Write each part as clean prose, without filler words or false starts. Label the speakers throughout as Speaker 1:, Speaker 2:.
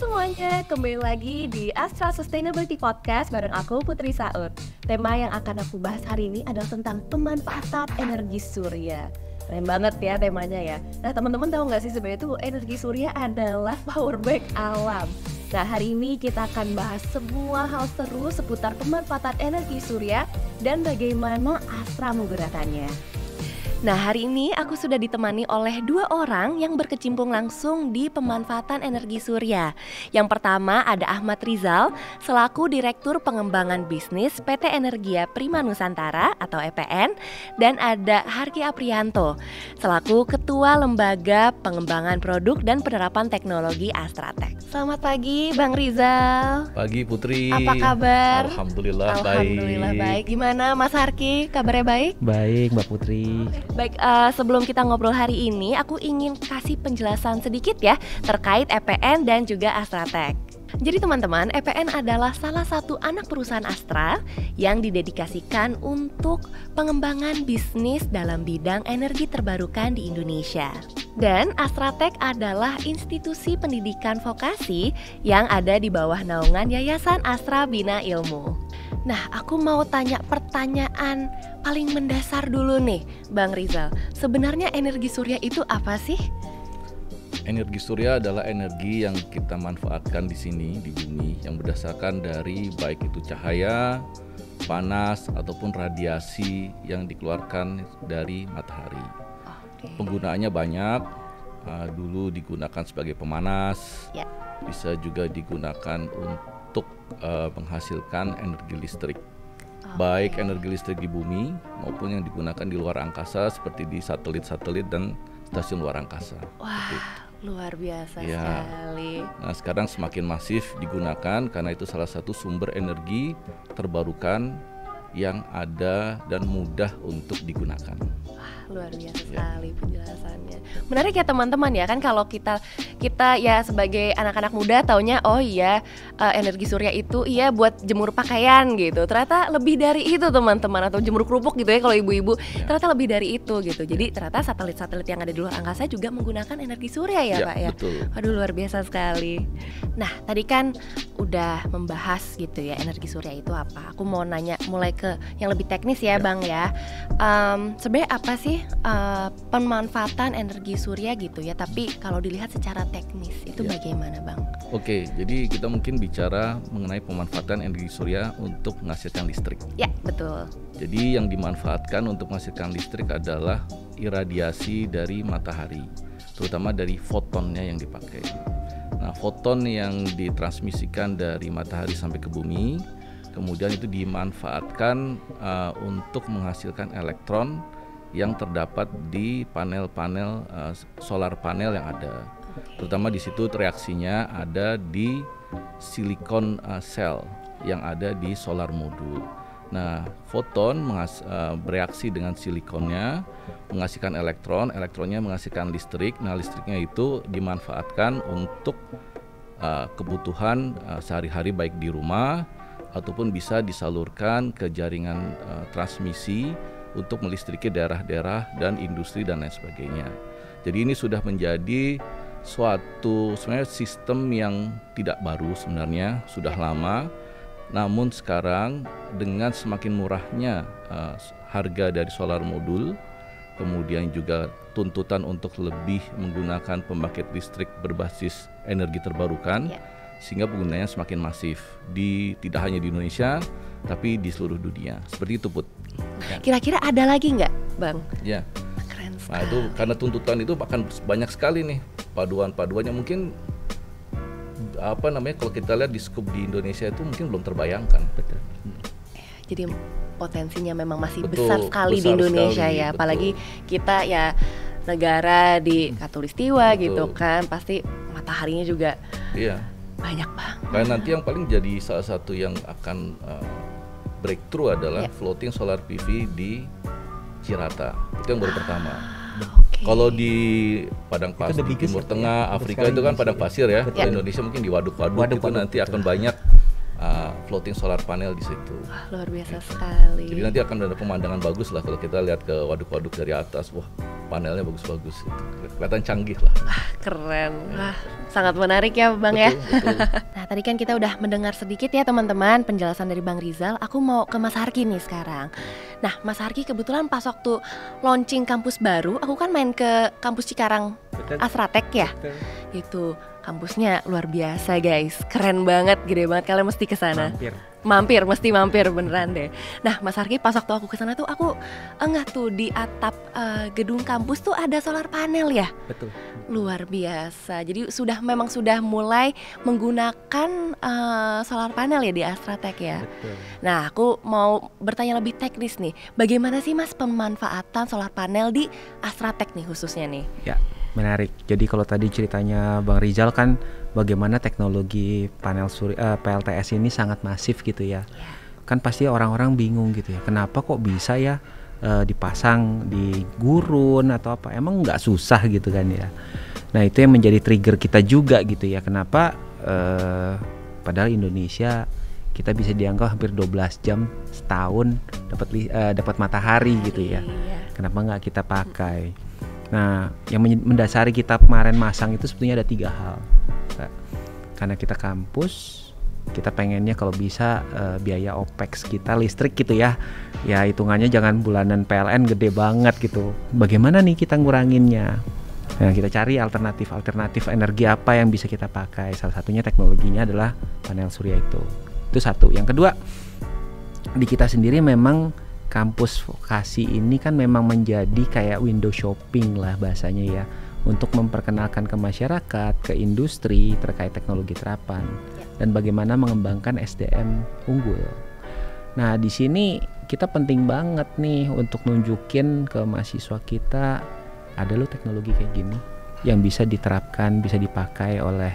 Speaker 1: semuanya, kembali lagi di Astra Sustainability Podcast bareng aku Putri Saud. Tema yang akan aku bahas hari ini adalah tentang pemanfaatan energi surya. Keren banget ya temanya ya. Nah teman-teman tahu nggak sih sebenarnya tuh energi surya adalah power bank alam. Nah hari ini kita akan bahas semua hal seru seputar pemanfaatan energi surya dan bagaimana Astra menggunakannya. Nah hari ini aku sudah ditemani oleh dua orang yang berkecimpung langsung di pemanfaatan energi surya. Yang pertama ada Ahmad Rizal selaku Direktur Pengembangan Bisnis PT Energia Prima Nusantara atau EPN. Dan ada Harky Aprianto selaku Ketua Lembaga Pengembangan Produk dan Penerapan Teknologi Astratek. Selamat pagi Bang Rizal.
Speaker 2: Pagi Putri.
Speaker 1: Apa kabar?
Speaker 2: Alhamdulillah
Speaker 1: baik. Gimana Mas Harky, kabarnya baik?
Speaker 3: Baik Mbak Putri.
Speaker 1: Baik, sebelum kita ngobrol hari ini, aku ingin kasih penjelasan sedikit ya terkait EPN dan juga Astratek. Jadi teman-teman, EPN adalah salah satu anak perusahaan Astra yang didedikasikan untuk pengembangan bisnis dalam bidang energi terbarukan di Indonesia. Dan Astratek adalah institusi pendidikan vokasi yang ada di bawah naungan Yayasan Astra Bina Ilmu. Nah, aku mau tanya pertanyaan paling mendasar dulu nih, Bang Rizal. Sebenarnya energi surya itu apa sih?
Speaker 2: Energi surya adalah energi yang kita manfaatkan di sini di bumi yang berdasarkan dari baik itu cahaya, panas ataupun radiasi yang dikeluarkan dari matahari. Penggunaannya banyak. Dulu digunakan sebagai pemanas, bisa juga digunakan untuk menghasilkan energi listrik. Baik energi listrik di bumi maupun yang digunakan di luar angkasa seperti di satelit-satelit dan stasiun luar angkasa.
Speaker 1: Wah, luar biasa sekali.
Speaker 2: Nah, sekarang semakin masif digunakan karena itu salah satu sumber energi terbarukan yang ada dan mudah untuk digunakan.
Speaker 1: Wah, luar biasa sekali penjelasannya. Menarik ya teman-teman ya, kan kalau kita ya sebagai anak-anak muda taunya energi surya itu buat jemur pakaian gitu. Ternyata lebih dari itu teman-teman, atau jemur kerupuk gitu ya kalau ibu-ibu. Ternyata lebih dari itu gitu. Jadi ternyata satelit-satelit yang ada di luar angkasa juga menggunakan energi surya ya Pak ya.
Speaker 2: Betul.
Speaker 1: Aduh, luar biasa sekali. Nah, tadi kan udah membahas gitu ya energi surya itu apa. Aku mau nanya mulai ke yang lebih teknis ya Bang ya. Sebenarnya apa sih pemanfaatan energi surya gitu ya, tapi kalau dilihat secara teknis itu bagaimana Bang?
Speaker 2: Oke, jadi kita mungkin bicara mengenai pemanfaatan energi surya untuk menghasilkan listrik.
Speaker 1: Ya, betul.
Speaker 2: Jadi yang dimanfaatkan untuk menghasilkan listrik adalah iradiasi dari matahari, terutama dari fotonnya yang dipakai. Nah, foton yang ditransmisikan dari matahari sampai ke bumi, kemudian itu dimanfaatkan untuk menghasilkan elektron yang terdapat di panel-panel solar panel yang ada. Terutama di situ reaksinya ada di silikon sel yang ada di solar modul. Nah, foton bereaksi dengan silikonnya, menghasilkan elektron, elektronnya menghasilkan listrik. Nah, listriknya itu dimanfaatkan untuk kebutuhan sehari-hari baik di rumah ataupun bisa disalurkan ke jaringan transmisi untuk melistriki daerah-daerah dan industri dan lain sebagainya. Jadi ini sudah menjadi suatu sebenarnya sistem yang tidak baru sebenarnya, sudah lama. Namun sekarang dengan semakin murahnya harga dari solar modul, kemudian juga tuntutan untuk lebih menggunakan pembangkit listrik berbasis energi terbarukan, sehingga penggunaannya semakin masif tidak hanya di Indonesia tapi di seluruh dunia. Seperti itu Put.
Speaker 1: Kira-kira ada lagi nggak Bang?
Speaker 2: Ya.
Speaker 1: Keren sekali.
Speaker 2: Nah itu karena tuntutan itu akan banyak sekali nih paduan-paduannya, mungkin kalau kita lihat di skup di Indonesia itu mungkin belum terbayangkan. Betul.
Speaker 1: Jadi potensinya memang masih besar sekali di Indonesia ya,
Speaker 2: betul.
Speaker 1: Apalagi kita ya negara di Katulistiwa gitu kan, pasti mataharinya juga banyak banget.
Speaker 2: Karena nanti yang paling jadi salah satu yang akan breakthrough adalah floating solar PV di Cirata. Itu yang baru pertama. Kalau di padang pasir di Timur Tengah, Afrika itu kan padang pasir ya. Kalau Indonesia mungkin di waduk-waduk itu nanti akan banyak floating solar panel di situ.
Speaker 1: Wah, luar biasa sekali.
Speaker 2: Jadi nanti akan ada pemandangan bagus lah kalau kita lihat ke waduk-waduk dari atas. Wah, panelnya bagus-bagus, kelihatan canggih lah.
Speaker 1: Keren, wah sangat menarik ya Bang ya.
Speaker 2: Betul.
Speaker 1: Nah tadi kan kita udah mendengar sedikit ya teman-teman penjelasan dari Bang Rizal. Aku mau ke Mas Harki nih sekarang. Nah Mas Harki kebetulan pas waktu launching kampus baru, aku kan main ke kampus Cikarang Asratek ya. Itu kampusnya luar biasa guys, keren banget, gede banget, kalian mesti kesana. Mesti mampir beneran deh. Nah Mas Harki pas waktu aku kesana tuh aku enggak tuh di atap gedung kampus tuh ada solar panel ya.
Speaker 3: Betul.
Speaker 1: Luar biasa. Jadi memang sudah mulai menggunakan solar panel ya di Asratek ya.
Speaker 3: Betul.
Speaker 1: Nah aku mau bertanya lebih teknis nih, bagaimana sih Mas pemanfaatan solar panel di Asratek nih khususnya nih?
Speaker 3: Ya, menarik. Jadi kalau tadi ceritanya Bang Rizal kan bagaimana teknologi panel PLTS ini sangat masif gitu ya. Kan pasti orang-orang bingung gitu ya. Kenapa kok bisa ya dipasang di gurun atau apa? Emang nggak susah gitu kan ya. Nah itu yang menjadi trigger kita juga gitu ya. Kenapa padahal Indonesia kita bisa dianggap hampir 12 jam setahun dapat matahari gitu ya. Kenapa nggak kita pakai? Nah yang mendasari kita kemarin masang itu sebetulnya ada 3 hal. Karena kita kampus, kita pengennya kalau bisa biaya OPEX kita listrik gitu ya hitungannya jangan bulanan PLN gede banget gitu. Bagaimana nih kita nguranginnya? Nah kita cari alternatif energi apa yang bisa kita pakai. Salah satunya teknologinya adalah panel surya itu satu. Yang kedua, di kita sendiri memang kampus vokasi ini kan memang menjadi kayak window shopping lah bahasanya ya, untuk memperkenalkan ke masyarakat, ke industri terkait teknologi terapan dan bagaimana mengembangkan SDM unggul. Nah, di sini kita penting banget nih untuk nunjukin ke mahasiswa kita ada loh teknologi kayak gini yang bisa diterapkan, bisa dipakai oleh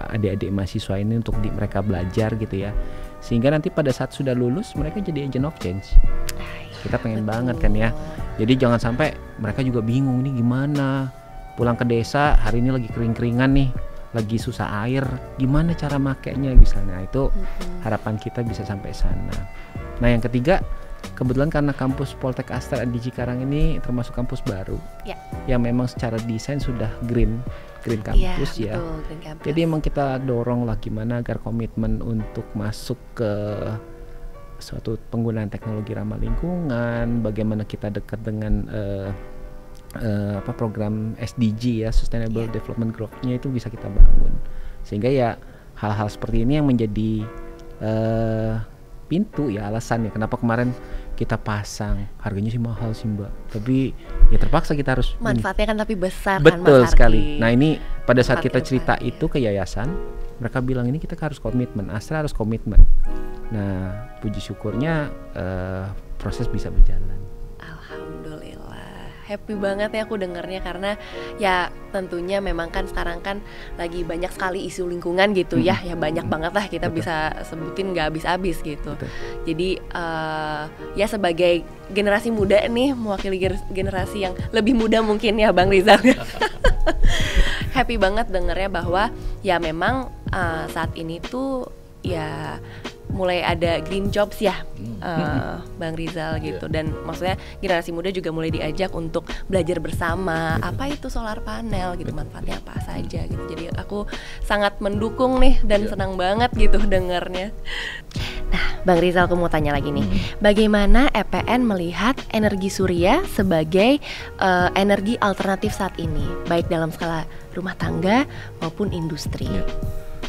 Speaker 3: adik-adik mahasiswa ini untuk mereka belajar gitu ya. Sehingga nanti pada saat sudah lulus mereka jadi agent of change. Kita pengen banget kan ya. Jadi jangan sampai mereka juga bingung nih gimana pulang ke desa hari ini lagi kering-keringan nih, lagi susah air, gimana cara makainya misalnya. Itu harapan kita bisa sampai sana. Nah yang ketiga, kebetulan karena kampus Poltek Astra di Cikarang ini termasuk kampus baru yang memang secara desain sudah green campus ya.
Speaker 1: Betul, green campus. Jadi
Speaker 3: emang kita dorong lah gimana agar komitmen untuk masuk ke suatu penggunaan teknologi ramah lingkungan, bagaimana kita dekat dengan program SDG ya, Sustainable Development Growth-nya itu bisa kita bangun. Sehingga ya hal-hal seperti ini yang menjadi pintu ya, alasan ya kenapa kemarin kita pasang. Harganya sih mahal sih Mbak, tapi ya terpaksa kita harus
Speaker 1: manfaatnya kan tapi besar.
Speaker 3: Betul
Speaker 1: kan Mas
Speaker 3: sekali.
Speaker 1: Harki.
Speaker 3: Nah ini pada saat kita cerita itu ke yayasan, mereka bilang ini kita harus komitmen, Astra harus komitmen. Nah puji syukurnya proses bisa berjalan.
Speaker 1: Alhamdulillah, happy banget ya aku dengarnya, karena ya tentunya memang kan sekarang kan lagi banyak sekali isu lingkungan gitu ya banyak banget lah kita bisa sebutin nggak habis-habis gitu. Jadi ya sebagai generasi muda nih, mewakili generasi yang lebih muda mungkin ya Bang Rizal. Happy banget dengarnya bahwa ya memang saat ini tuh ya mulai ada green jobs ya Bang Rizal gitu. Dan maksudnya generasi muda juga mulai diajak untuk belajar bersama apa itu solar panel gitu, manfaatnya apa saja gitu. Jadi aku sangat mendukung nih dan senang banget gitu dengarnya. Nah Bang Rizal, aku mau tanya lagi nih, bagaimana EPN melihat energi surya sebagai energi alternatif saat ini, baik dalam skala rumah tangga maupun industri?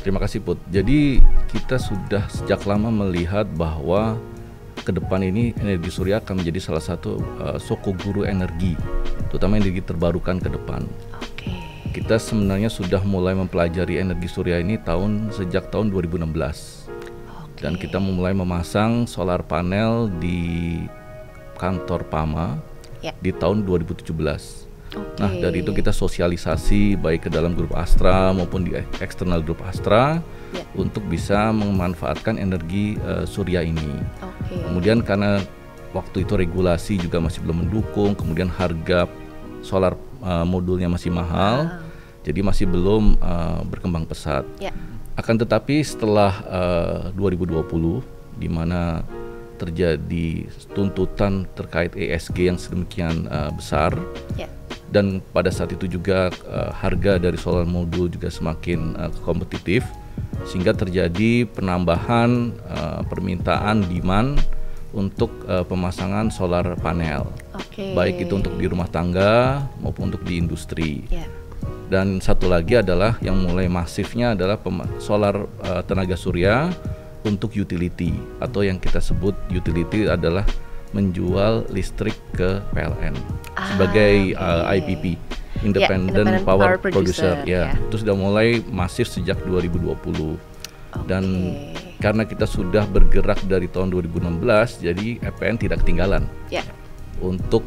Speaker 2: Terima kasih Put. Jadi kita sudah sejak lama melihat bahwa ke depan ini energi surya akan menjadi salah satu sokoguru energi, terutama energi terbarukan ke depan. Kita sebenarnya sudah mulai mempelajari energi surya ini sejak tahun 2016. Dan kita mulai memasang solar panel di kantor PAMA di tahun 2017. Nah dari itu kita sosialisasi baik ke dalam grup Astra maupun di eksternal grup Astra untuk bisa memanfaatkan energi surya ini. Kemudian karena waktu itu regulasi juga masih belum mendukung, kemudian harga solar modulnya masih mahal, jadi masih belum berkembang pesat. Akan tetapi setelah 2020 di mana terjadi tuntutan terkait ESG yang sedemikian besar.
Speaker 1: Ya.
Speaker 2: Dan pada saat itu juga harga dari solar modul juga semakin kompetitif, sehingga terjadi penambahan permintaan demand untuk pemasangan solar panel. Baik itu untuk di rumah tangga maupun untuk di industri.
Speaker 1: Ya.
Speaker 2: Dan satu lagi adalah yang mulai masifnya adalah solar tenaga surya untuk utility, atau yang kita sebut utility adalah menjual listrik ke PLN sebagai IPP, Independent Power Producer. Ya, itu sudah mulai masif sejak 2020. Dan karena kita sudah bergerak dari tahun 2016, jadi EPN tidak ketinggalan. Ya. Untuk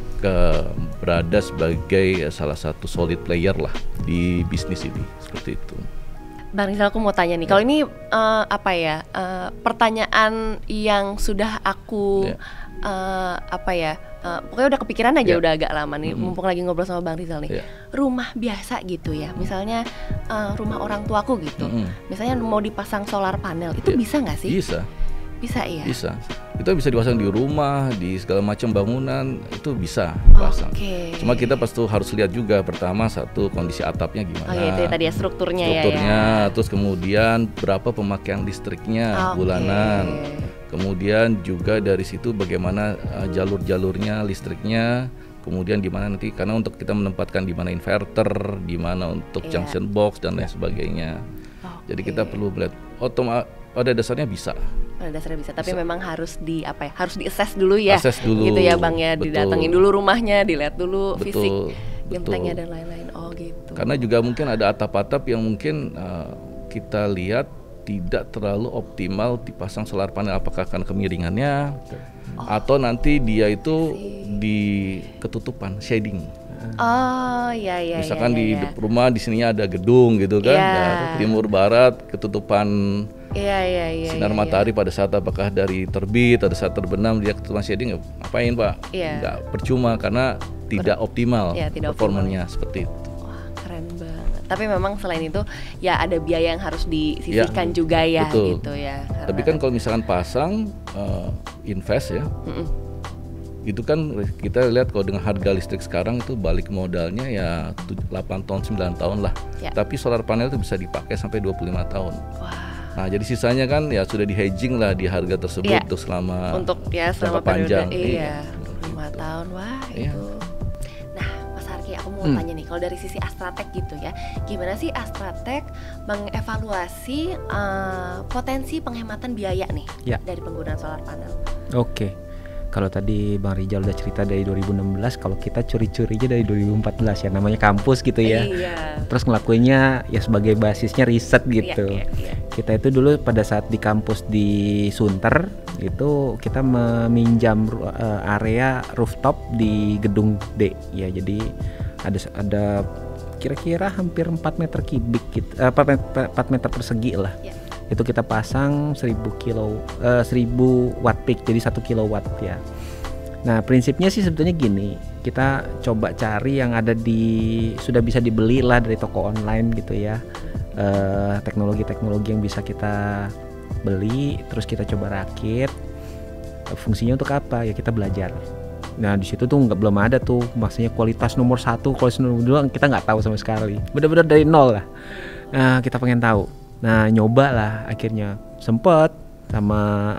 Speaker 2: berada sebagai salah satu solid player lah di bisnis ini, seperti itu.
Speaker 1: Bang Rizal, aku mau tanya nih, kalau ini pertanyaan yang sudah aku pokoknya udah kepikiran aja, udah agak lama nih, mumpung lagi ngobrol sama Bang Rizal nih. Rumah biasa gitu ya, misalnya rumah orang tuaku gitu, misalnya mau dipasang solar panel, itu bisa nggak sih? Bisa ya? Bisa.
Speaker 2: Itu bisa dipasang di rumah, di segala macam bangunan, itu bisa dipasang. Cuma kita pasti harus lihat juga pertama satu kondisi atapnya gimana.
Speaker 1: Itu ya tadi ya, strukturnya ya.
Speaker 2: Terus kemudian berapa pemakaian listriknya bulanan. Kemudian juga dari situ bagaimana jalur-jalurnya listriknya. Kemudian di mana nanti, karena untuk kita menempatkan di mana inverter, di mana untuk junction box dan lain sebagainya. Jadi kita perlu melihat pada dasarnya bisa.
Speaker 1: Pada dasarnya bisa, tapi memang harus harus di-assess dulu ya.
Speaker 2: Assess dulu.
Speaker 1: Gitu ya Bang ya, didatengin dulu rumahnya, dilihat dulu fisik gentengnya dan lain-lain. Gitu.
Speaker 2: Karena juga mungkin ada atap-atap yang mungkin kita lihat tidak terlalu optimal dipasang solar panel, apakah karena kemiringannya atau nanti dia itu di ketutupan shading. Misalkan di rumah di sininya ada gedung gitu kan, timur barat ketutupan sinar matahari pada saat apakah dari terbit atau saat terbenam dia ketutupan shading, ngapain Pak? Nggak percuma karena tidak optimal performanya seperti itu.
Speaker 1: Wah, keren banget. Tapi memang selain itu ya ada biaya yang harus disisihkan juga ya,
Speaker 2: betul.
Speaker 1: Gitu ya.
Speaker 2: Tapi kan kalau misalkan pasang invest ya. Itu kan kita lihat kalau dengan harga listrik sekarang itu balik modalnya ya 8 tahun 9 tahun lah. Tapi solar panel itu bisa dipakai sampai 25 tahun. Nah, jadi sisanya kan ya sudah di hedging lah di harga tersebut untuk selama panjang.
Speaker 1: 25 tahun. Itu. Nah, Mas Harky, aku mau tanya nih, kalau dari sisi Astratech gitu ya, gimana sih Astratech mengevaluasi potensi penghematan biaya nih dari penggunaan solar panel?
Speaker 3: Kalau tadi Bang Rizal udah cerita dari 2016, kalau kita curi-curinya dari 2014 ya, namanya kampus gitu ya. Terus ngelakuinnya ya sebagai basisnya riset gitu. Kita itu dulu pada saat di kampus di Sunter itu kita meminjam area rooftop di gedung D ya. Jadi ada kira-kira hampir 4 meter kubik gitu, 4 meter persegi lah. Itu kita pasang 1000 watt peak, jadi 1 kilowatt ya. Nah, prinsipnya sih sebetulnya gini, kita coba cari yang ada sudah bisa dibeli lah dari toko online gitu ya. Teknologi-teknologi yang bisa kita beli, terus kita coba rakit. Fungsinya untuk apa? Ya kita belajar. Nah, di situ tuh belum ada tuh maksudnya kualitas nomor 1, kualitas nomor 2 kita nggak tahu sama sekali. Benar-benar dari nol lah. Nah, kita pengen tahu. Nah, nyoba lah, akhirnya sempet sama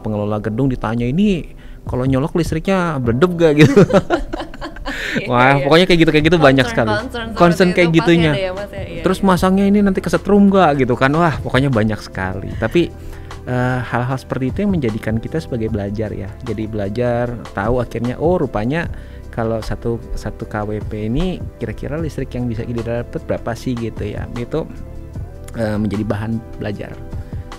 Speaker 3: pengelola gedung ditanya, ini kalau nyolok listriknya bledeb gak gitu. Pokoknya kayak gitu banyak sekali concern kayak gitunya. Terus masangnya ini nanti kesetrum gak gitu kan. Wah, pokoknya banyak sekali. Tapi hal-hal seperti itu yang menjadikan kita sebagai belajar ya. Jadi belajar, tahu akhirnya rupanya kalau satu KWP ini kira-kira listrik yang bisa didapat berapa sih gitu ya. Itu menjadi bahan belajar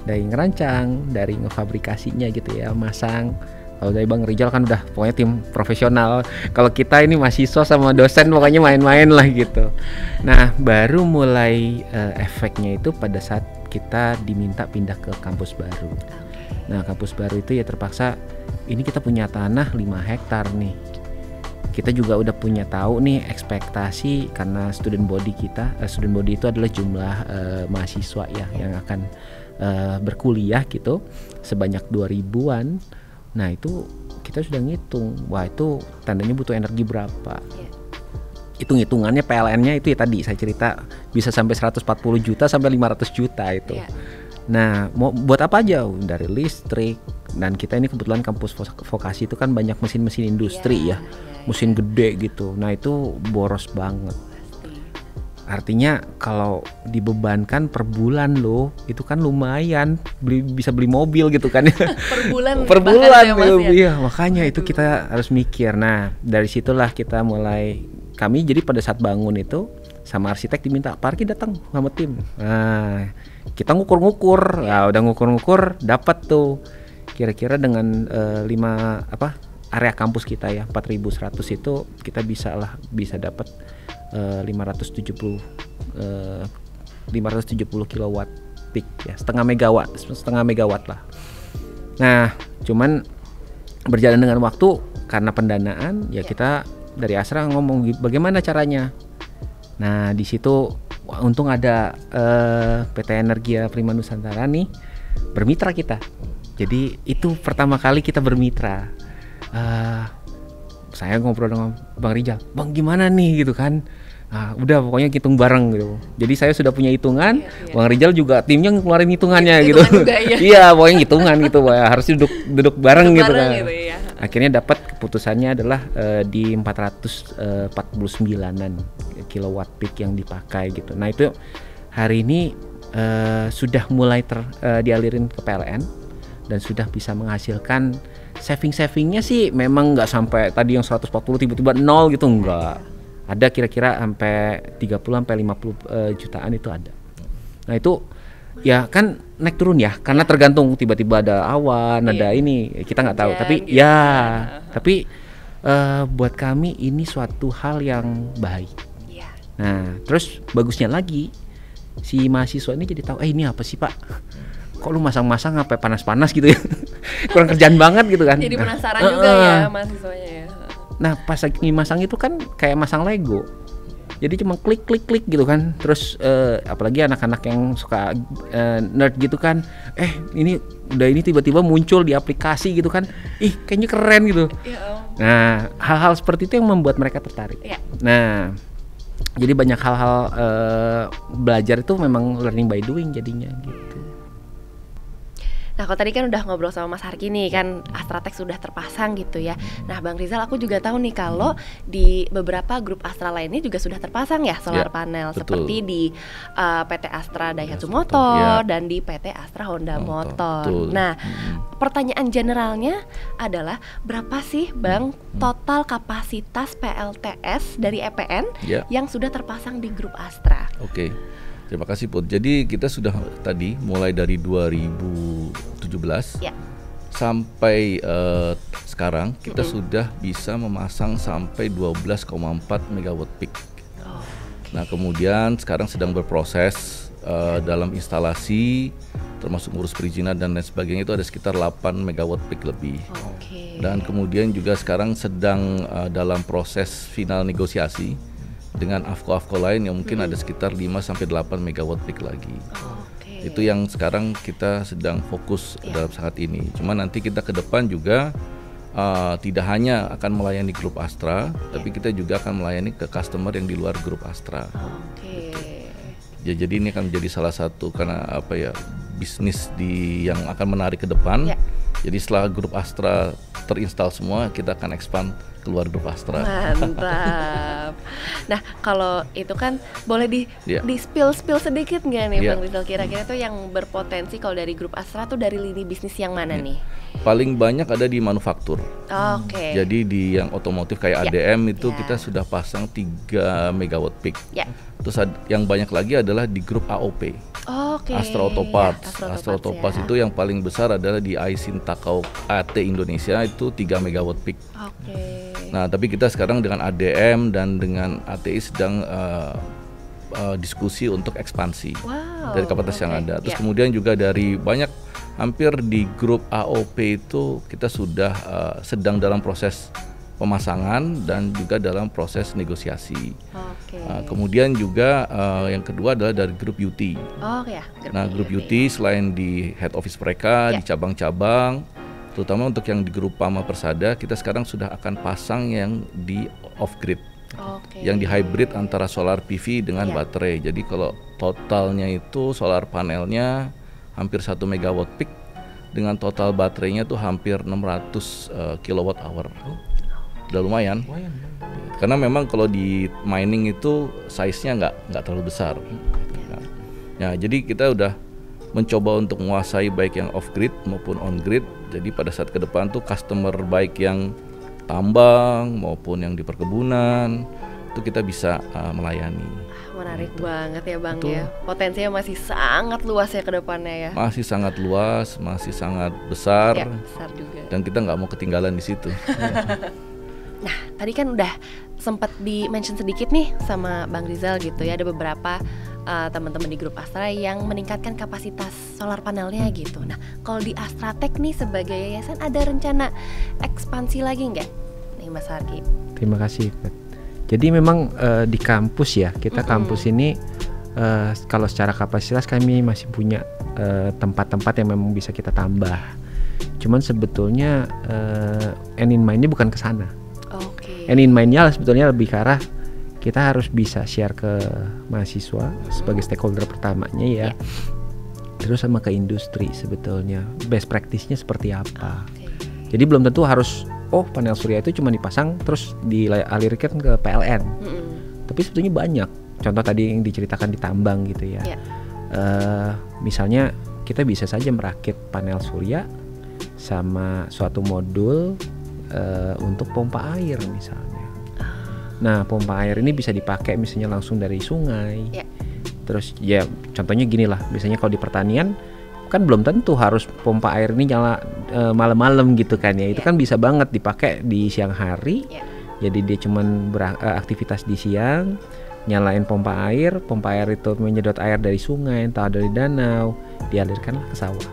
Speaker 3: dari ngerancang, dari ngefabrikasinya gitu ya, masang. Kalau dari Bang Rizal kan udah pokoknya tim profesional. Kalau kita ini mahasiswa sama dosen pokoknya main-main lah gitu. Nah, baru mulai efeknya itu pada saat kita diminta pindah ke kampus baru. Nah, kampus baru itu ya terpaksa, ini kita punya tanah 5 hektar nih. Kita juga udah punya tahu nih ekspektasi, karena student body itu adalah jumlah mahasiswa ya yang akan berkuliah gitu sebanyak 2000-an. Nah itu kita sudah ngitung, wah itu tandanya butuh energi berapa. Hitung-hitungannya PLN-nya itu ya tadi saya cerita bisa sampai 140 juta sampai 500 juta itu. Nah mau buat apa aja, dari listrik, dan kita ini kebetulan kampus vokasi itu kan banyak mesin-mesin industri mesin gede gitu. Nah itu boros banget. Artinya kalau dibebankan per bulan loh, itu kan lumayan, bisa beli mobil gitu kan. Per bulan ya. Makanya itu kita harus mikir. Nah dari situlah kita mulai, kami jadi pada saat bangun itu sama arsitek diminta, Pak Arki datang sama tim. Nah kita ngukur-ngukur, nah udah ngukur-ngukur dapat tuh kira-kira dengan 5 area kampus kita ya 4.100 itu kita bisa dapat 570 kilowatt peak ya, setengah megawatt lah. Nah cuman berjalan dengan waktu karena pendanaan ya kita dari Astra ngomong bagaimana caranya. Nah di situ untung ada PT Energia Prima Nusantara nih bermitra kita. Jadi itu pertama kali kita bermitra. Saya ngobrol dengan Bang Rijal, Bang gimana nih gitu kan. Udah pokoknya hitung bareng gitu. Jadi saya sudah punya hitungan, Bang Rijal juga timnya ngeluarin hitungannya gitu. Iya pokoknya hitungan gitu, harus duduk bareng gitu kan. Akhirnya dapat keputusannya adalah di 449an kilowatt peak yang dipakai gitu. Nah itu hari ini sudah mulai dialirin ke PLN dan sudah bisa menghasilkan savingnya sih memang nggak sampai tadi yang 140 tiba-tiba 0 gitu, enggak. Ada kira-kira sampai 30 sampai 50 jutaan itu ada. Nah itu ya kan naik turun ya, karena tergantung tiba-tiba ada awan, ada ini kita nggak tahu. Tapi gitu. Tapi buat kami ini suatu hal yang baik. Nah terus bagusnya lagi si mahasiswa ini jadi tahu, ini apa sih Pak? Kok lu masang-masang sampai panas-panas gitu ya? Kurang kerjaan banget gitu kan.
Speaker 1: Jadi penasaran juga ya mahasiswanya ya.
Speaker 3: Nah pas lagi masang itu kan kayak masang Lego. Jadi cuma klik gitu kan. Terus apalagi anak-anak yang suka nerd gitu kan. Ini tiba-tiba muncul di aplikasi gitu kan. Kayaknya keren gitu. Nah hal-hal seperti itu yang membuat mereka tertarik. Nah jadi banyak hal-hal belajar itu memang learning by doing jadinya gitu.
Speaker 1: Nah kalau tadi kan udah ngobrol sama Mas Arki nih kan Astratek sudah terpasang gitu ya. Nah Bang Rizal aku juga tahu nih kalau di beberapa grup Astra lainnya juga sudah terpasang ya solar panel. Betul. Seperti di PT Astra Daihatsu Motor dan di PT Astra Honda Motor. Nah pertanyaan generalnya adalah berapa sih Bang total kapasitas PLTS dari EPN yang sudah terpasang di grup Astra?
Speaker 2: Oke. Terima kasih Put. Jadi kita sudah tadi mulai dari 2017 sampai sekarang kita sudah bisa memasang sampai 12,4 megawatt peak. Nah kemudian sekarang sedang berproses dalam instalasi termasuk ngurus perizinan dan lain sebagainya itu ada sekitar 8 megawatt peak lebih. Dan kemudian juga sekarang sedang dalam proses final negosiasi dengan AFCO lain yang mungkin ada sekitar 5-8 megawatt peak lagi. Itu yang sekarang kita sedang fokus dalam saat ini. Cuma nanti kita ke depan juga tidak hanya akan melayani grup Astra, tapi kita juga akan melayani ke customer yang di luar grup Astra. Ya, jadi ini akan menjadi salah satu karena bisnis yang akan menarik ke depan. Jadi setelah grup Astra terinstall semua, kita akan expand keluar grup Astra.
Speaker 1: Mantap. Nah kalau itu kan boleh di spill sedikit nggak nih Bang Rizal, kira-kira tuh yang berpotensi kalau dari grup Astra tuh dari lini bisnis yang mana nih?
Speaker 2: Paling banyak ada di manufaktur. Jadi di yang otomotif kayak ADM itu kita sudah pasang 3 megawatt peak. Terus yang banyak lagi adalah di grup AOP. Astra Autoparts. Astra Autoparts itu yang paling besar adalah di Aisin Takau AT Indonesia itu 3 megawatt peak. Nah, tapi kita sekarang dengan ADM dan dengan ATI sedang diskusi untuk ekspansi dari kapasitas yang ada. Terus kemudian juga dari hampir di grup AOP itu kita sudah sedang dalam proses pemasangan dan juga dalam proses negosiasi. Kemudian juga yang kedua adalah dari grup UT. Grup UT selain di head office mereka, di cabang-cabang, Terutama untuk yang di grup Pama Persada, kita sekarang sudah akan pasang yang di off grid. Yang di hybrid antara solar PV dengan baterai. Jadi kalau totalnya itu solar panelnya hampir 1 megawatt peak, dengan total baterainya tuh hampir 600 kilowatt hour. Udah lumayan. Karena memang kalau di mining itu size-nya nggak terlalu besar. Nah, jadi kita udah mencoba untuk menguasai baik yang off grid maupun on grid. Jadi pada saat ke depan tuh customer baik yang tambang maupun yang di perkebunan itu kita bisa melayani.
Speaker 1: Menarik banget ya Bang ya. Potensinya masih sangat luas ya ke depannya ya.
Speaker 2: Masih sangat luas, masih sangat besar.
Speaker 1: Ya, besar juga.
Speaker 2: Dan kita nggak mau ketinggalan di situ.
Speaker 1: Nah, tadi kan udah sempat di-mention sedikit nih sama Bang Rizal gitu ya, ada beberapa teman-teman di grup Astra yang meningkatkan kapasitas solar panelnya gitu. Nah, kalau di Astratek nih sebagai yayasan ada rencana ekspansi lagi nggak nih Mas Harki?
Speaker 3: Terima kasih, Pat. Jadi memang di kampus ya, kita kampus ini kalau secara kapasitas kami masih punya tempat-tempat yang memang bisa kita tambah. Cuman sebetulnya end in mind-nya bukan ke sana. End in mind-nya sebetulnya lebih ke arah kita harus bisa share ke mahasiswa sebagai stakeholder pertamanya ya. Terus sama ke industri sebetulnya best practice-nya seperti apa. Jadi belum tentu harus panel surya itu cuma dipasang terus dialirkan ke PLN. Tapi sebetulnya banyak. Contoh tadi yang diceritakan di tambang gitu ya. Misalnya kita bisa saja merakit panel surya sama suatu modul untuk pompa air misalnya. Nah, pompa air ini bisa dipakai misalnya langsung dari sungai. Terus ya contohnya gini lah, biasanya kalau di pertanian kan belum tentu harus pompa air ini nyala malam-malam gitu kan ya. Itu kan bisa banget dipakai di siang hari. Jadi dia cuman beraktivitas di siang, nyalain pompa air itu menyedot air dari sungai, entah dari danau, dialirkanlah ke sawah.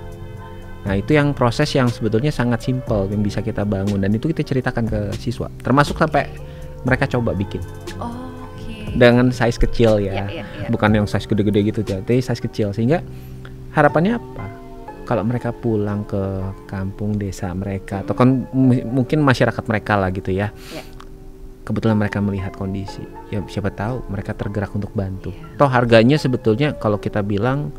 Speaker 3: Nah, itu yang proses yang sebetulnya sangat simpel yang bisa kita bangun, dan itu kita ceritakan ke siswa, termasuk sampai mereka coba bikin dengan size kecil ya, bukan yang size gede-gede gitu, tapi size kecil, sehingga harapannya apa? Kalau mereka pulang ke kampung desa mereka atau kan mungkin masyarakat mereka lah gitu ya, kebetulan mereka melihat kondisi, ya siapa tahu mereka tergerak untuk bantu. Toh harganya sebetulnya kalau kita bilang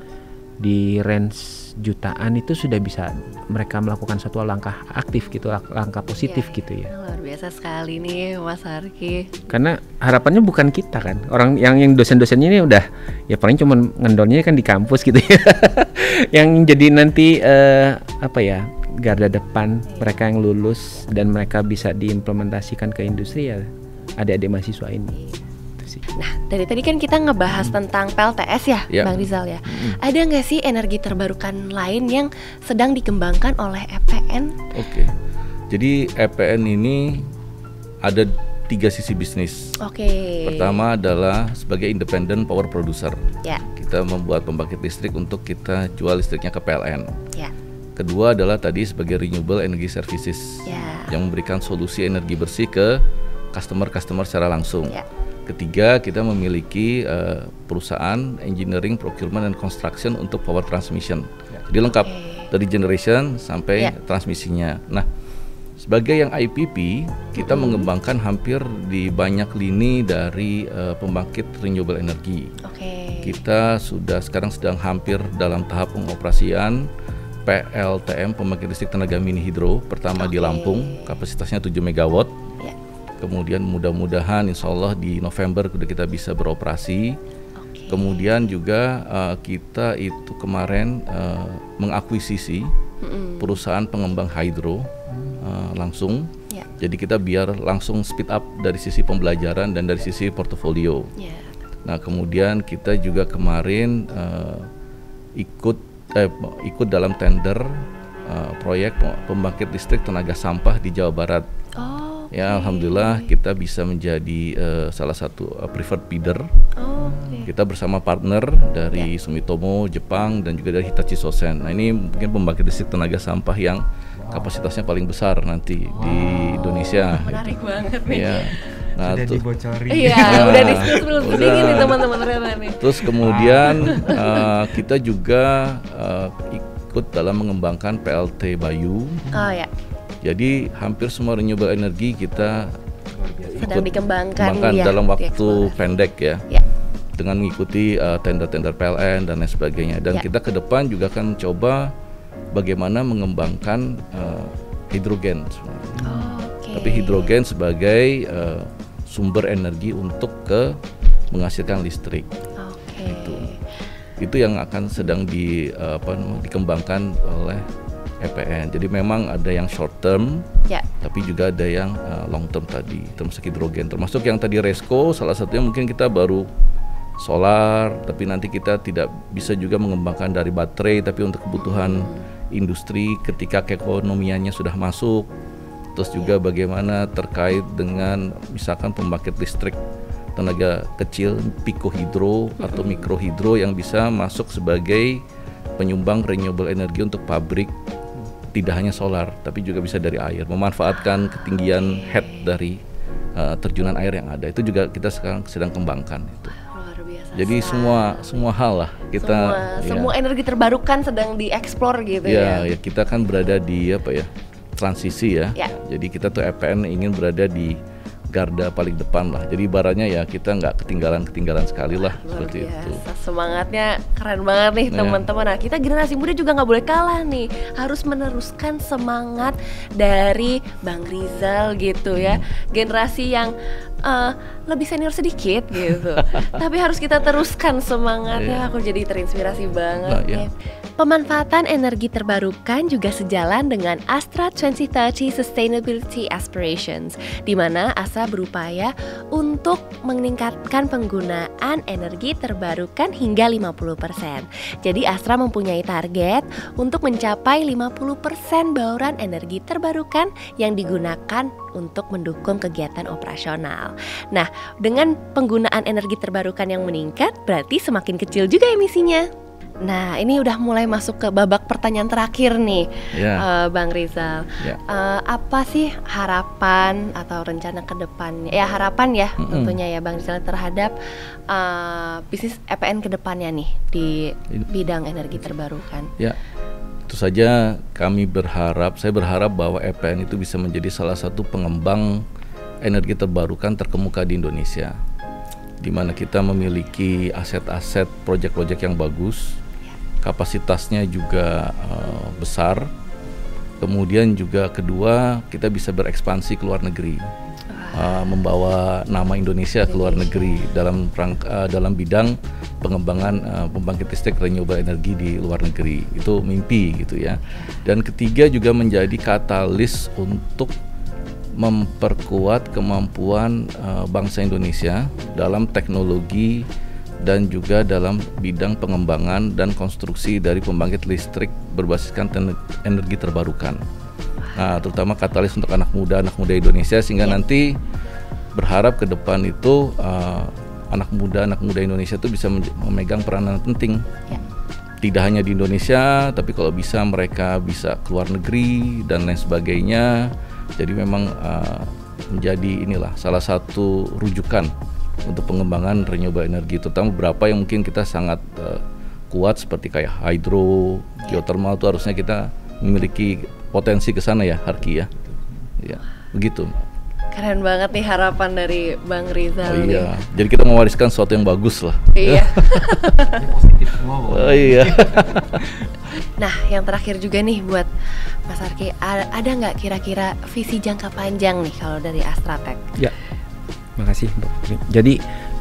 Speaker 3: di range jutaan itu sudah bisa mereka melakukan satu langkah aktif gitu, langkah positif gitu ya.
Speaker 1: Luar biasa sekali nih Mas Harki.
Speaker 3: Karena harapannya bukan kita kan, orang yang dosen-dosennya ini udah ya paling cuma ngendornya kan di kampus gitu ya. Yang jadi nanti garda depan mereka yang lulus dan mereka bisa diimplementasikan ke industri ya adik-adik mahasiswa ini.
Speaker 1: Nah, dari tadi kan kita ngebahas tentang PLTS ya, Bang Rizal ya. Ada nggak sih energi terbarukan lain yang sedang dikembangkan oleh EPN?
Speaker 2: Jadi EPN ini ada 3 sisi bisnis. Pertama adalah sebagai independent power producer. Kita membuat pembangkit listrik untuk kita jual listriknya ke PLN. Kedua adalah tadi sebagai renewable energy services yang memberikan solusi energi bersih ke customer secara langsung. Ketiga, kita memiliki perusahaan engineering, procurement, dan construction untuk power transmission. Jadi lengkap dari generation sampai transmisinya. Nah, sebagai yang IPP, kita mengembangkan hampir di banyak lini dari pembangkit renewable energy. Kita sekarang sedang hampir dalam tahap pengoperasian PLTM, pembangkit listrik tenaga mini hidro pertama di Lampung, kapasitasnya 7 megawatt. Kemudian mudah-mudahan insya Allah di November sudah kita bisa beroperasi. Kemudian juga kita itu kemarin mengakuisisi perusahaan pengembang hidro langsung. Jadi kita biar langsung speed up dari sisi pembelajaran dan dari sisi portofolio. Nah, kemudian kita juga kemarin ikut dalam tender proyek pembangkit listrik tenaga sampah di Jawa Barat. Ya, alhamdulillah kita bisa menjadi salah satu preferred bidder. Kita bersama partner dari Sumitomo Jepang dan juga dari Hitachi Zosen. Nah, ini mungkin pembangkit listrik tenaga sampah yang kapasitasnya paling besar nanti di Indonesia.
Speaker 1: Menarik banget nih.
Speaker 3: Nah, sudah dibocorin.
Speaker 1: Udah diskusi belum sedikit nih teman-teman ternyata nih.
Speaker 2: Terus kemudian kita juga ikut dalam mengembangkan PLT Bayu.
Speaker 1: Oh ya,
Speaker 2: Jadi hampir semua renewable energy kita
Speaker 1: sedang dikembangkan ya,
Speaker 2: dalam waktu
Speaker 1: dieksplorasi.
Speaker 2: pendek ya.
Speaker 1: Ya.
Speaker 2: Dengan mengikuti tender-tender PLN dan lain sebagainya. Dan kita ke depan juga akan coba bagaimana mengembangkan hidrogen.
Speaker 1: Oke.
Speaker 2: Tapi hidrogen sebagai sumber energi untuk menghasilkan listrik.
Speaker 1: Oke.
Speaker 2: Itu yang akan sedang dikembangkan oleh EPN. Jadi memang ada yang short term,
Speaker 1: Ya.
Speaker 2: tapi juga ada yang long term tadi, termasuk hidrogen. Termasuk yang tadi Resco, salah satunya mungkin kita baru solar, tapi nanti kita tidak bisa juga mengembangkan dari baterai, tapi untuk kebutuhan industri ketika keekonomiannya sudah masuk. Terus juga bagaimana terkait dengan misalkan pembangkit listrik tenaga kecil, pikohidro atau mikrohidro yang bisa masuk sebagai penyumbang renewable energy untuk pabrik, tidak hanya solar tapi juga bisa dari air, memanfaatkan ketinggian head dari terjunan air yang ada. Itu juga kita sekarang sedang kembangkan itu.
Speaker 1: Luar biasa.
Speaker 2: Jadi semua hal lah kita
Speaker 1: semua energi terbarukan sedang dieksplor gitu
Speaker 2: ya
Speaker 1: ya.
Speaker 2: kita kan berada di transisi ya.
Speaker 1: Ya.
Speaker 2: Jadi kita tuh EPN ingin berada di garda paling depan lah. Jadi ibaratnya ya kita nggak ketinggalan sekali lah
Speaker 1: Luar
Speaker 2: seperti
Speaker 1: biasa.
Speaker 2: itu.
Speaker 1: Semangatnya keren banget nih
Speaker 2: Ya.
Speaker 1: teman-teman. Nah, kita generasi muda juga nggak boleh kalah nih. Harus meneruskan semangat dari Bang Rizal gitu ya. Generasi yang lebih senior sedikit gitu. Tapi harus kita teruskan semangatnya.
Speaker 2: Ya.
Speaker 1: Aku jadi terinspirasi banget
Speaker 2: Nah, ya.
Speaker 1: nih. Pemanfaatan energi terbarukan juga sejalan dengan Astra 2030 Sustainability Aspirations, di mana Astra berupaya untuk meningkatkan penggunaan energi terbarukan hingga 50%. Jadi Astra mempunyai target untuk mencapai 50% bauran energi terbarukan yang digunakan untuk mendukung kegiatan operasional. Nah, dengan penggunaan energi terbarukan yang meningkat, berarti semakin kecil juga emisinya. Nah, ini udah mulai masuk ke babak pertanyaan terakhir nih,
Speaker 2: Ya.
Speaker 1: Bang Rizal.
Speaker 2: Ya.
Speaker 1: Apa sih harapan atau rencana ke depannya? Ya harapan ya tentunya ya Bang Rizal terhadap bisnis EPN ke depannya nih di bidang energi terbarukan.
Speaker 2: Ya, tentu saja saya berharap bahwa EPN itu bisa menjadi salah satu pengembang energi terbarukan terkemuka di Indonesia, di mana kita memiliki aset-aset proyek-proyek yang bagus, kapasitasnya juga besar. Kemudian juga kedua, kita bisa berekspansi ke luar negeri, membawa nama Indonesia ke luar negeri dalam bidang pengembangan pembangkit listrik renewable energy di luar negeri. Itu mimpi gitu ya. Dan ketiga juga menjadi katalis untuk memperkuat kemampuan bangsa Indonesia dalam teknologi dan juga dalam bidang pengembangan dan konstruksi dari pembangkit listrik berbasiskan energi terbarukan. Nah, terutama katalis untuk anak muda Indonesia, sehingga nanti berharap ke depan itu anak muda Indonesia itu bisa memegang peranan penting. Tidak hanya di Indonesia, tapi kalau bisa mereka bisa keluar negeri dan lain sebagainya. Jadi memang menjadi salah satu rujukan untuk pengembangan renewable energy, terutama beberapa yang mungkin kita sangat kuat seperti kayak hydro, geothermal, itu harusnya kita memiliki potensi ke sana ya, Harki ya. Ya, begitu.
Speaker 1: Keren banget nih harapan dari Bang Rizal.
Speaker 2: Iya, jadi kita mewariskan sesuatu yang bagus lah.
Speaker 1: Iya.
Speaker 3: Positif semua.
Speaker 2: Oh iya.
Speaker 1: Nah, yang terakhir juga nih buat Mas Harki, ada nggak kira-kira visi jangka panjang nih kalau dari Astratek?
Speaker 3: Ya, makasih Mbak Putri. Jadi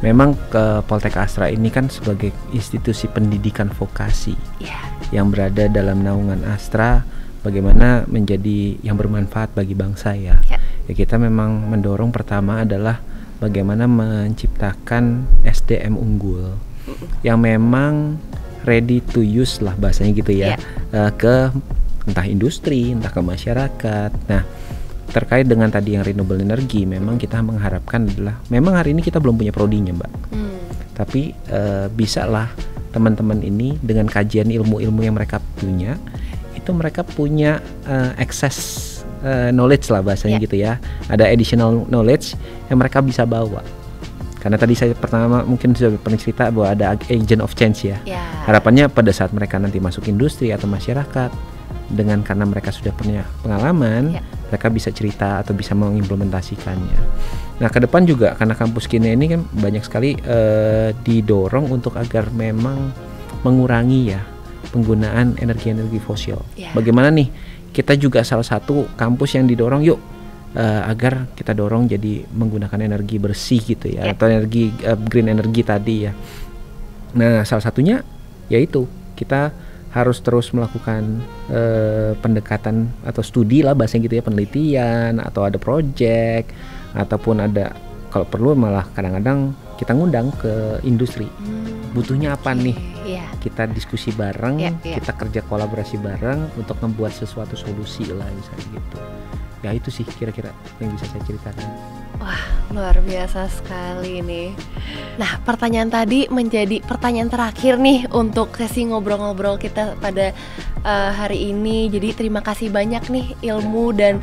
Speaker 3: memang ke Poltek Astra ini kan sebagai institusi pendidikan vokasi yang berada dalam naungan Astra, bagaimana menjadi yang bermanfaat bagi bangsa ya. Ya, kita memang mendorong pertama adalah bagaimana menciptakan SDM unggul yang memang ready to use lah bahasanya gitu ya, ke entah industri, entah ke masyarakat. Nah, terkait dengan tadi yang renewable energy, memang kita mengharapkan adalah, memang hari ini kita belum punya prodinya Mbak, tapi bisa lah teman-teman ini dengan kajian ilmu-ilmu yang mereka punya, itu mereka punya access knowledge lah bahasanya gitu ya, ada additional knowledge yang mereka bisa bawa Karena tadi saya pertama mungkin sudah pernah cerita bahwa ada agent of change ya.
Speaker 1: Ya.
Speaker 3: Harapannya pada saat mereka nanti masuk industri atau masyarakat, dengan karena mereka sudah punya pengalaman, mereka bisa cerita atau bisa mengimplementasikannya. Nah, ke depan juga karena kampus Kine ini kan banyak sekali didorong untuk agar memang mengurangi ya penggunaan energi-energi fosil. Bagaimana nih? Kita juga salah satu kampus yang didorong yuk agar kita dorong jadi menggunakan energi bersih gitu ya, atau energi green energy tadi ya. Nah, salah satunya yaitu kita harus terus melakukan pendekatan atau studi lah bahasanya gitu ya, penelitian atau ada project ataupun ada kalau perlu malah kadang-kadang kita ngundang ke industri. Butuhnya apa nih? Kita diskusi bareng, kita kerja kolaborasi bareng untuk membuat sesuatu solusi lah misalnya gitu. Ya itu sih kira-kira yang bisa saya ceritakan.
Speaker 1: Wah, luar biasa sekali nih. Nah, pertanyaan tadi menjadi pertanyaan terakhir nih untuk sesi ngobrol-ngobrol kita pada hari ini. Jadi terima kasih banyak nih ilmu dan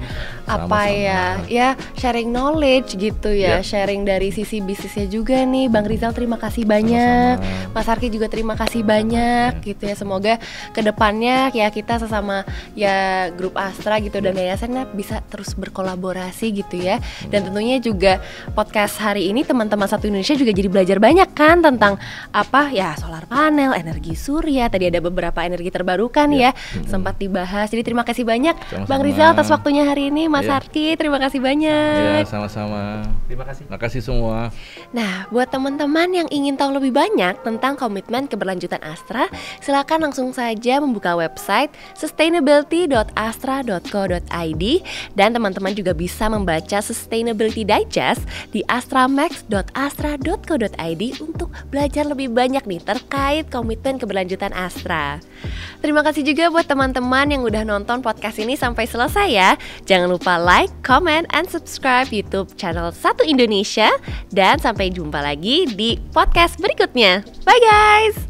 Speaker 1: ya sharing knowledge gitu ya, sharing dari sisi bisnisnya juga nih. Bang Rizal terima kasih banyak. Mas Arki juga terima kasih banyak gitu ya. Semoga kedepannya ya kita sesama ya grup Astra gitu dan yayasannya bisa terus berkolaborasi gitu ya. Dan tentunya juga podcast hari ini teman-teman Satu Indonesia juga jadi belajar banyak kan tentang apa ya, solar panel, energi surya, tadi ada beberapa energi terbarukan ya sempat dibahas. Jadi terima kasih banyak Bang Rizal atas waktunya hari ini. Mas Arki terima kasih banyak.
Speaker 2: Ya, sama-sama.
Speaker 3: Terima kasih.
Speaker 2: Terima kasih semua.
Speaker 1: Nah, buat teman-teman yang ingin tahu lebih banyak tentang komitmen keberlanjutan Astra, silakan langsung saja membuka website sustainability.astra.co.id dan teman-teman juga bisa membaca Sustainability Digest di astramax.astra.co.id untuk belajar lebih banyak nih terkait komitmen keberlanjutan Astra. Terima kasih juga buat teman-teman yang udah nonton podcast ini sampai selesai ya. Jangan lupa like, comment, and subscribe YouTube channel Satu Indonesia dan sampai jumpa lagi di podcast berikutnya. Bye guys.